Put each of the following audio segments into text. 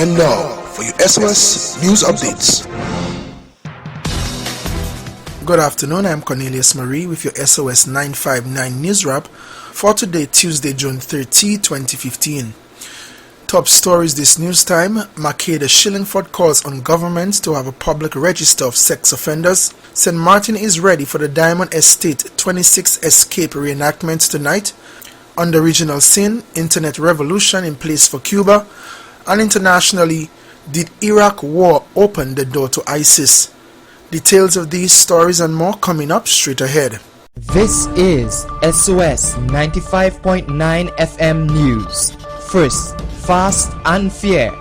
And now, for your SOS News Updates. Good afternoon, I'm Cornelius Marie with your SOS 959 News Wrap for today, Tuesday, June 30, 2015. Top stories this news time: Makeda Shillingford calls on government to have a public register of sex offenders. St. Martin is ready for the Diamond Estate 26 escape reenactment tonight. On the regional scene, internet revolution in place for Cuba. And internationally, did Iraq war open the door to ISIS? Details of these stories and more coming up straight ahead. This is SOS 95.9 FM News. First, fast and fair.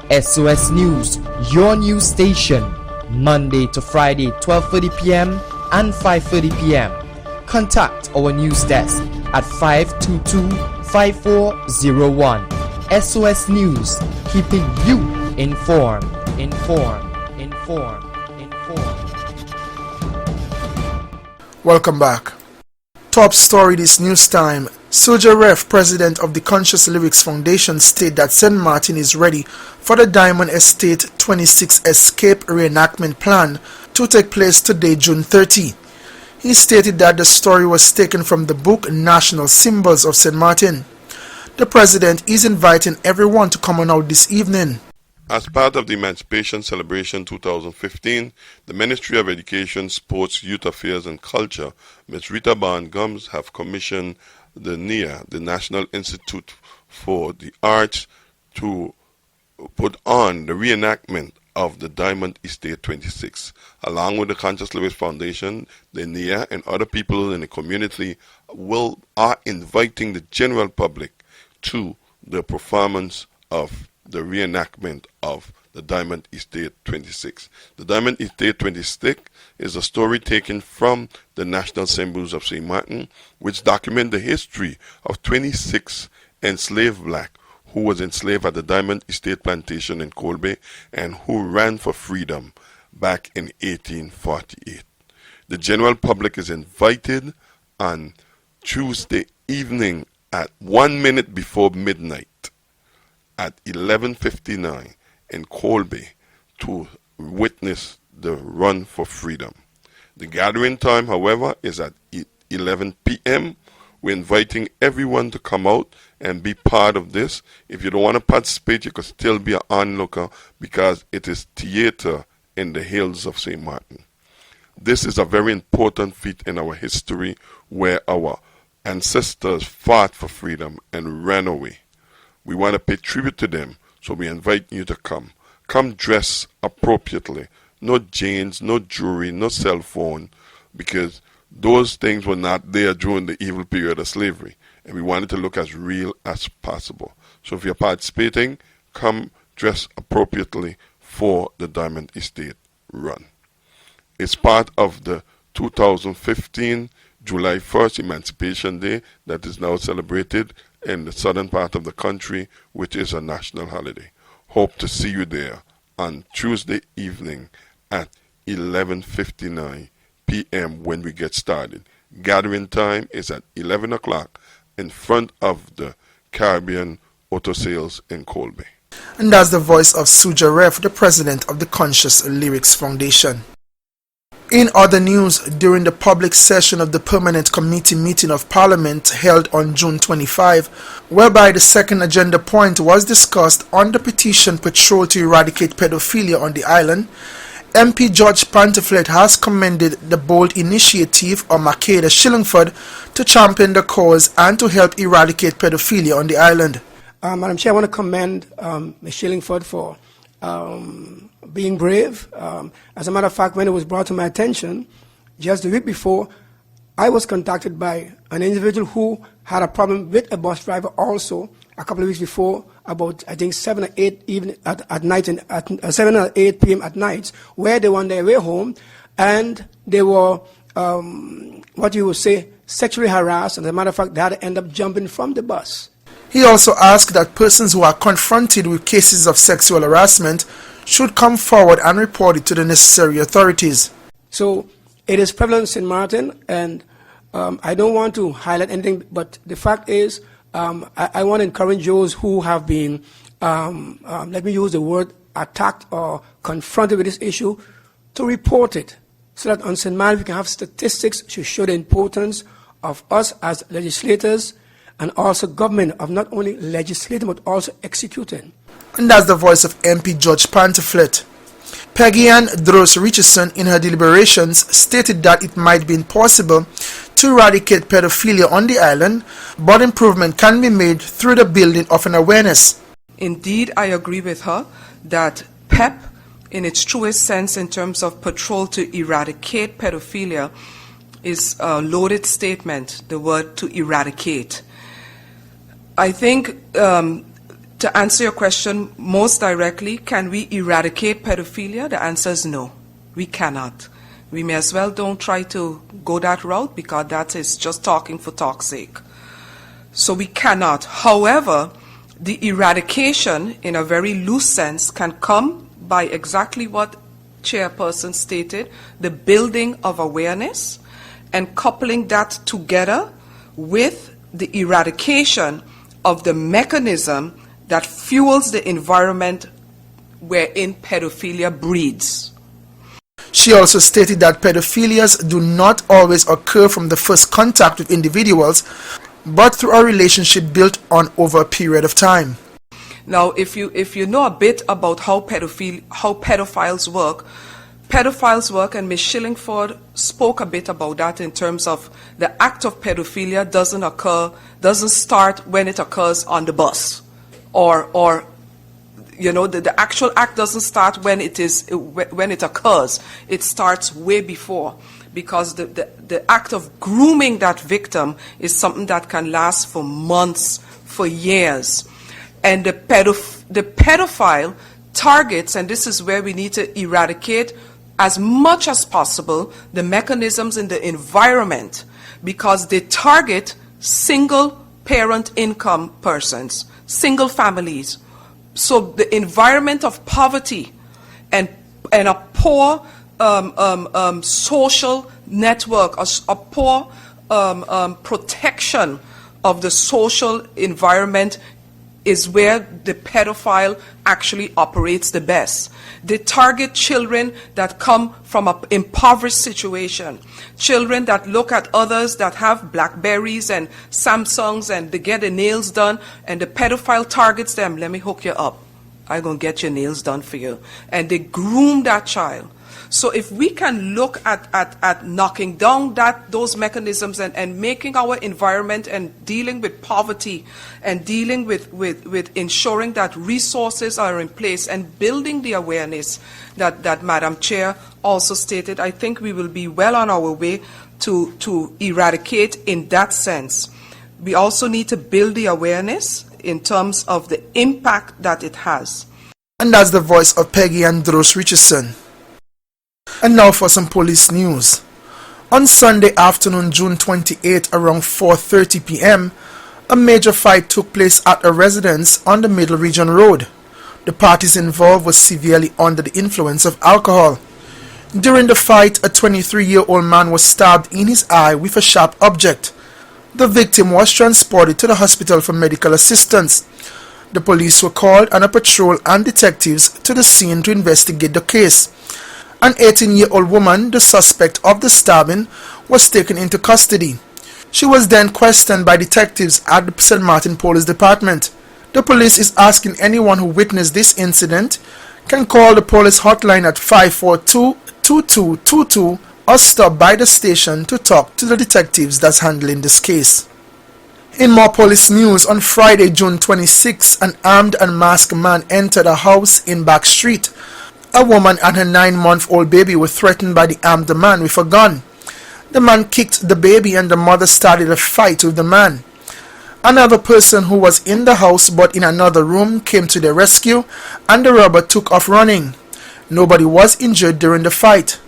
SOS News, your news station. Monday to Friday, 12:30 p.m. and 5:30 p.m. Contact our news desk at 522-5401. SOS News, keeping you informed. Welcome back. Top story this news time: Soja Ref, president of the Conscious Lyrics Foundation, state that St. Martin is ready for the Diamond Estate 26 escape reenactment plan to take place today, June 30. He stated that the story was taken from the book National Symbols of St. Martin. The president is inviting everyone to come on out this evening. As part of the Emancipation Celebration 2015, the Ministry of Education, Sports, Youth Affairs and Culture, Ms. Rita Barnes-Gums, have commissioned the NIA, the National Institute for the Arts, to put on the reenactment of the Diamond Estate 26. Along with the Conscious Lyrics Foundation, the NIA and other people in the community are inviting the general public to the performance of the reenactment of the Diamond Estate 26. The Diamond Estate 26 is a story taken from the National Symbols of St. Martin, which document the history of 26 enslaved black who was enslaved at the Diamond Estate Plantation in Colby and who ran for freedom back in 1848. The general public is invited on Tuesday evening at 1 minute before midnight at 11:59 in Colby to witness the run for freedom. The gathering time, however, is at 11 p.m. We're inviting everyone to come out and be part of this. If you don't want to participate, you can still be an onlooker because it is theater in the hills of St. Martin. This is a very important feat in our history where our ancestors fought for freedom and ran away. We want to pay tribute to them, so we invite you to come. Come dressed appropriately. No jeans, no jewelry, no cell phone, because those things were not there during the evil period of slavery, and we wanted to look as real as possible. So if you're participating, come dress appropriately for the Diamond Estate run. It's part of the 2015 July 1st Emancipation Day that is now celebrated in the southern part of the country, which is a national holiday. Hope to see you there on Tuesday evening at 11:59 p.m. when we get started. Gathering time is at 11 o'clock in front of the Caribbean Auto Sales in Colby. And that's the voice of Soja Ref, the president of the Conscious Lyrics Foundation. In other news, during the public session of the Permanent Committee meeting of Parliament held on June 25, whereby the second agenda point was discussed on the petition patrol to eradicate pedophilia on the island, MP George Pantaflet has commended the bold initiative of Makeda Shillingford to champion the cause and to help eradicate pedophilia on the island. Madam Chair, I want to commend Ms. Shillingford for being brave. As a matter of fact, when it was brought to my attention, just the week before, I was contacted by an individual who had a problem with a bus driver also a couple of weeks before, about I think 7 or 8 evening at night, and at 7 or 8 p.m. at night, where they were on their way home, and they were what you would say sexually harassed. And as a matter of fact, they had to end up jumping from the bus. He also asked that persons who are confronted with cases of sexual harassment should come forward and report it to the necessary authorities. So it is prevalent in St. Martin, and I don't want to highlight anything, but the fact is I want to encourage those who have been let me use the word, attacked or confronted with this issue, to report it, so that on St. Mary's we can have statistics to show the importance of us as legislators and also government of not only legislating but also executing. And that's the voice of MP George Pantaflet. Peggy Ann Dros Richardson in her deliberations stated that it might be impossible to eradicate pedophilia on the island, but improvement can be made through the building of an awareness. Indeed, I agree with her that PEP, in its truest sense in terms of patrol to eradicate pedophilia, is a loaded statement, the word to eradicate. I think to answer your question most directly, can we eradicate pedophilia? The answer is no, we cannot. We may as well don't try to go that route because that is just talking for talk's sake. So we cannot. However, the eradication in a very loose sense can come by exactly what Chairperson stated, the building of awareness and coupling that together with the eradication of the mechanism that fuels the environment wherein pedophilia breeds. She also stated that pedophilias do not always occur from the first contact with individuals, but through a relationship built on over a period of time. Now, if you know a bit about how pedophiles work, and Ms. Shillingford spoke a bit about that in terms of the act of pedophilia doesn't start when it occurs on the bus, or the actual act doesn't start when it occurs. It starts way before, because the act of grooming that victim is something that can last for months, for years. And the pedophile targets, and this is where we need to eradicate as much as possible the mechanisms in the environment, because they target single parent income persons, single families. So the environment of poverty and a poor social network, a poor protection of the social environment is where the pedophile actually operates the best. They target children that come from an impoverished situation, children that look at others that have Blackberries and Samsungs and they get their nails done, and the pedophile targets them. Let me hook you up. I'm going to get your nails done for you. And they groom that child. So if we can look at knocking down those mechanisms and making our environment and dealing with poverty and dealing with ensuring that resources are in place and building the awareness that Madam Chair also stated, I think we will be well on our way to eradicate in that sense. We also need to build the awareness in terms of the impact that it has. And that's the voice of Peggy Andros Richardson. And now for some police news. On Sunday afternoon, June 28, around 4:30 p.m., a major fight took place at a residence on the Middle Region Road. The parties involved were severely under the influence of alcohol. During the fight, a 23-year-old man was stabbed in his eye with a sharp object. The victim was transported to the hospital for medical assistance. The police were called and a patrol and detectives to the scene to investigate the case. An 18-year-old woman, the suspect of the stabbing, was taken into custody. She was then questioned by detectives at the St. Martin Police Department. The police is asking anyone who witnessed this incident can call the police hotline at 542-2222 or stop by the station to talk to the detectives that's handling this case. In more police news, on Friday, June 26, an armed and masked man entered a house in Back Street. A woman and her 9-month-old baby were threatened by the armed man with a gun. The man kicked the baby and the mother started a fight with the man. Another person who was in the house but in another room came to their rescue and the robber took off running. Nobody was injured during the fight.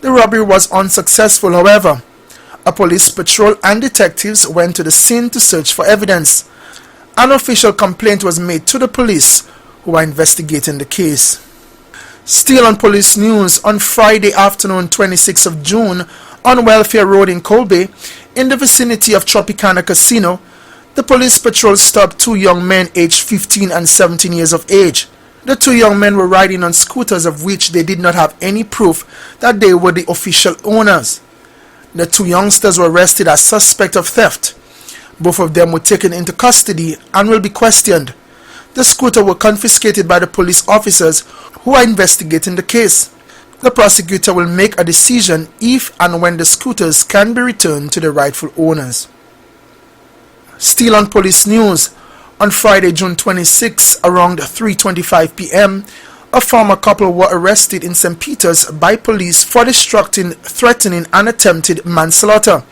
The robbery was unsuccessful, however. A police patrol and detectives went to the scene to search for evidence. An official complaint was made to the police, who are investigating the case. Still on police news, on Friday afternoon, 26th of June, on Welfare Road in Colby, in the vicinity of Tropicana Casino, The police patrol stopped two young men aged 15 and 17 years of age. The two young men were riding on scooters of which they did not have any proof that they were the official owners. The two youngsters were arrested as suspects of theft. Both of them were taken into custody and will be questioned. The scooter were confiscated by the police officers who are investigating the case. The prosecutor will make a decision if and when the scooters can be returned to the rightful owners. Still on police news, on Friday, June 26, around 3:25 p.m., a former couple were arrested in St. Peter's by police for destructing, threatening, and attempted manslaughter.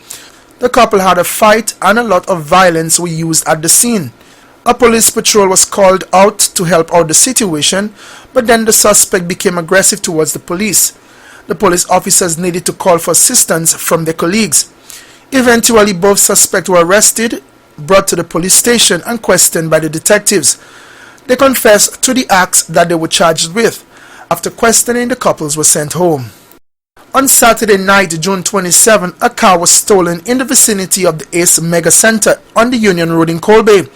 The couple had a fight and a lot of violence were used at the scene. A police patrol was called out to help out the situation, but then the suspect became aggressive towards the police. The police officers needed to call for assistance from their colleagues. Eventually, both suspects were arrested, brought to the police station, and questioned by the detectives. They confessed to the acts that they were charged with. After questioning, the couples were sent home. On Saturday night, June 27, a car was stolen in the vicinity of the Ace Mega Center on the Union Road in Colby.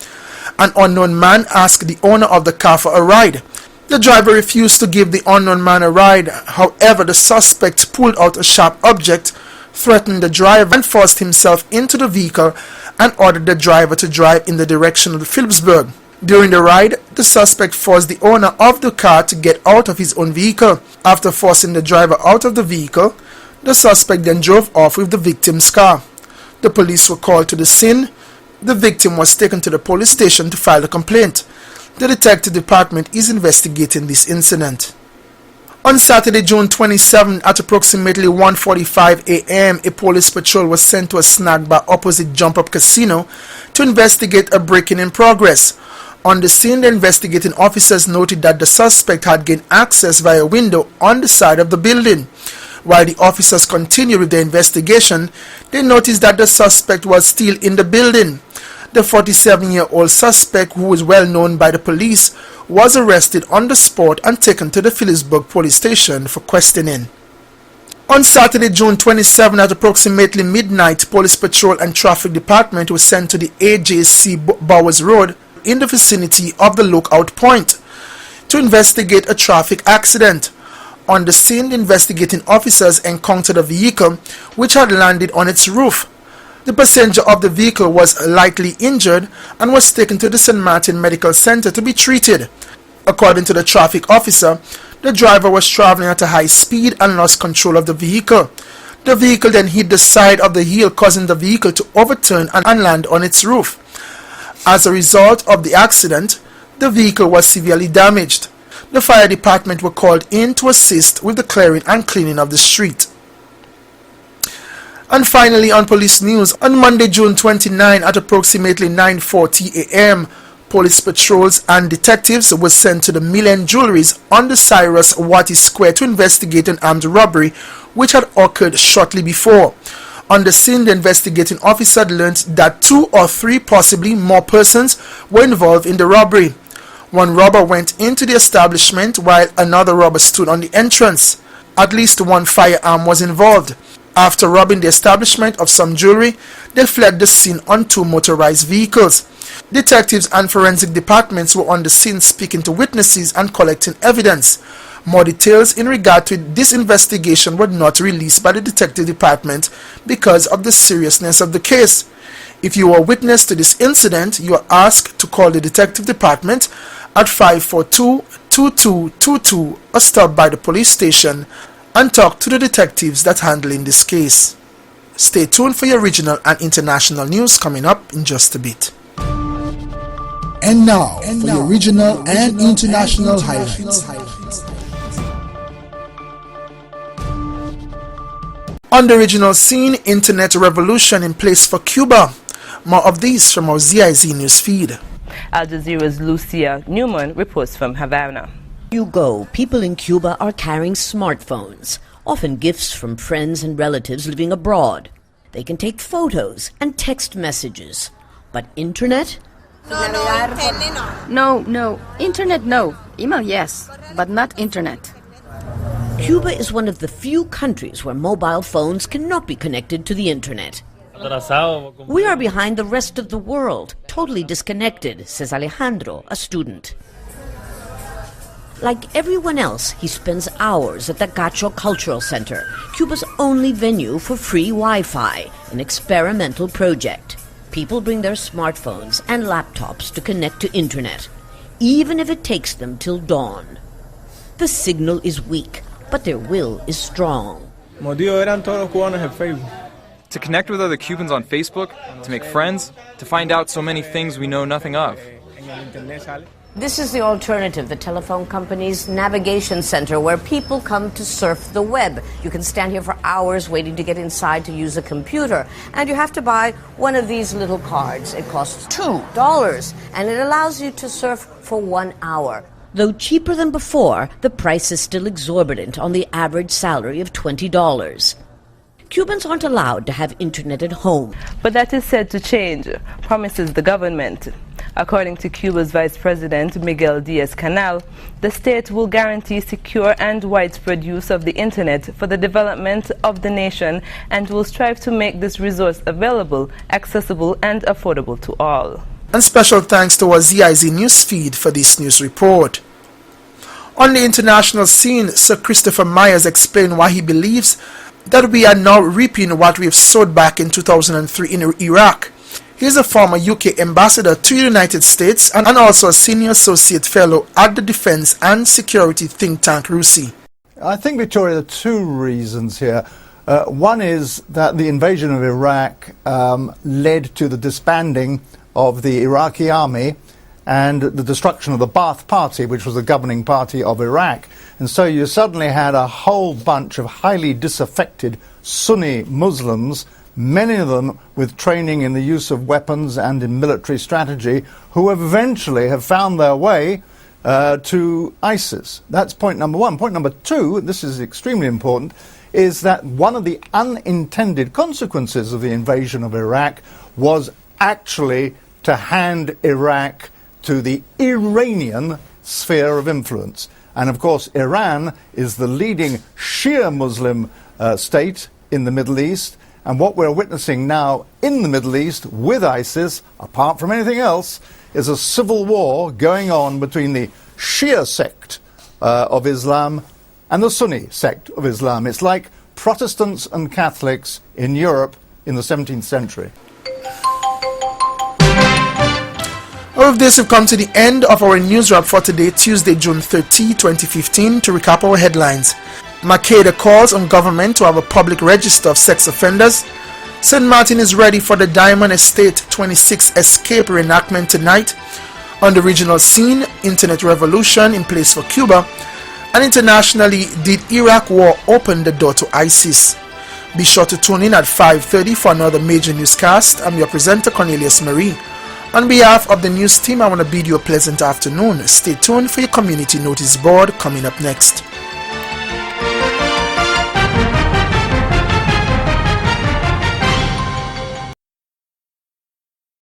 An unknown man asked the owner of the car for a ride. The driver refused to give the unknown man a ride. However, the suspect pulled out a sharp object, threatened the driver, and forced himself into the vehicle and ordered the driver to drive in the direction of Phillipsburg. During the ride, the suspect forced the owner of the car to get out of his own vehicle. After forcing the driver out of the vehicle, the suspect then drove off with the victim's car. The police were called to the scene. The victim was taken to the police station to file a complaint. The detective department is investigating this incident. On Saturday, June 27, at approximately 1:45 a.m., a police patrol was sent to a snack bar opposite Jump Up Casino to investigate a break-in in progress. On the scene, the investigating officers noted that the suspect had gained access via a window on the side of the building. While the officers continued with the investigation, they noticed that the suspect was still in the building. The 47-year-old suspect, who was well known by the police, was arrested on the spot and taken to the Phillipsburg police station for questioning. On Saturday, June 27, at approximately midnight, Police Patrol and Traffic Department was sent to the AJC Bowers Road in the vicinity of the Lookout Point to investigate a traffic accident. On the scene, the investigating officers encountered a vehicle which had landed on its roof. The passenger of the vehicle was lightly injured and was taken to the St. Martin Medical Center to be treated. According to the traffic officer, the driver was traveling at a high speed and lost control of the vehicle. The vehicle then hit the side of the hill, causing the vehicle to overturn and land on its roof. As a result of the accident, the vehicle was severely damaged. The fire department were called in to assist with the clearing and cleaning of the street. And finally, on police news, on Monday, June 29, at approximately 9:40 a.m., police patrols and detectives were sent to the Mill & Jewelries on the Cyrus Watty Square to investigate an armed robbery which had occurred shortly before. On the scene, the investigating officer learned that 2 or 3, possibly more persons, were involved in the robbery. One robber went into the establishment while another robber stood on the entrance. At least one firearm was involved. After robbing the establishment of some jewelry, they fled the scene on 2 motorized vehicles. Detectives and forensic departments were on the scene speaking to witnesses and collecting evidence. More details in regard to this investigation were not released by the detective department because of the seriousness of the case. If you are a witness to this incident, you are asked to call the detective department at 542-2222 or stop by the police station and talk to the detectives that handling this case. Stay tuned for your regional and international news coming up in just a bit. And now, for your regional and international highlights. On the regional scene, internet revolution in place for Cuba. More of these from our ZIZ news feed. Al Jazeera's Lucia Newman reports from Havana. You go, people in Cuba are carrying smartphones, often gifts from friends and relatives living abroad. They can take photos and text messages. But internet? No. Internet, no. Email, yes, but not internet. Cuba is one of the few countries where mobile phones cannot be connected to the internet. We are behind the rest of the world, totally disconnected, says Alejandro, a student. Like everyone else, he spends hours at the Gacho Cultural Center, Cuba's only venue for free Wi-Fi, an experimental project. People bring their smartphones and laptops to connect to internet, even if it takes them till dawn. The signal is weak, but their will is strong. To connect with other Cubans on Facebook, to make friends, to find out so many things we know nothing of. This is the alternative, the telephone company's navigation center, where people come to surf the web. You can stand here for hours waiting to get inside to use a computer. And you have to buy one of these little cards. It costs $2, and it allows you to surf for 1 hour. Though cheaper than before, the price is still exorbitant on the average salary of $20. Cubans aren't allowed to have internet at home. But that is said to change, promises the government. According to Cuba's Vice President Miguel Diaz-Canal, the state will guarantee secure and widespread use of the internet for the development of the nation and will strive to make this resource available, accessible and affordable to all. And special thanks to our ZIZ newsfeed for this news report. On the international scene, Sir Christopher Myers explained why he believes that we are now reaping what we have sowed back in 2003 in Iraq. He is a former UK ambassador to the United States and also a senior associate fellow at the defense and security think tank RUSI. I think, Victoria, there are two reasons here. One is that the invasion of Iraq led to the disbanding of the Iraqi army and the destruction of the Ba'ath Party, which was the governing party of Iraq. And so you suddenly had a whole bunch of highly disaffected Sunni Muslims, many of them with training in the use of weapons and in military strategy, who eventually have found their way to ISIS. That's point number one. Point number two, this is extremely important, is that one of the unintended consequences of the invasion of Iraq was actually to hand Iraq to the Iranian sphere of influence. And of course, Iran is the leading Shia Muslim state in the Middle East. And what we're witnessing now in the Middle East with ISIS, apart from anything else, is a civil war going on between the Shia sect of Islam and the Sunni sect of Islam. It's like Protestants and Catholics in Europe in the 17th century. With this, we've come to the end of our news wrap for today, Tuesday, June 30, 2015. To recap our headlines: Makeda calls on government to have a public register of sex offenders. St. Martin is ready for the Diamond Estate 26 escape reenactment tonight. On the regional scene, internet revolution in place for Cuba. And internationally, did Iraq war open the door to ISIS? Be sure to tune in at 5:30 for another major newscast. I'm your presenter, Cornelius Marie. On behalf of the news team, I want to bid you a pleasant afternoon. Stay tuned for your community notice board coming up next.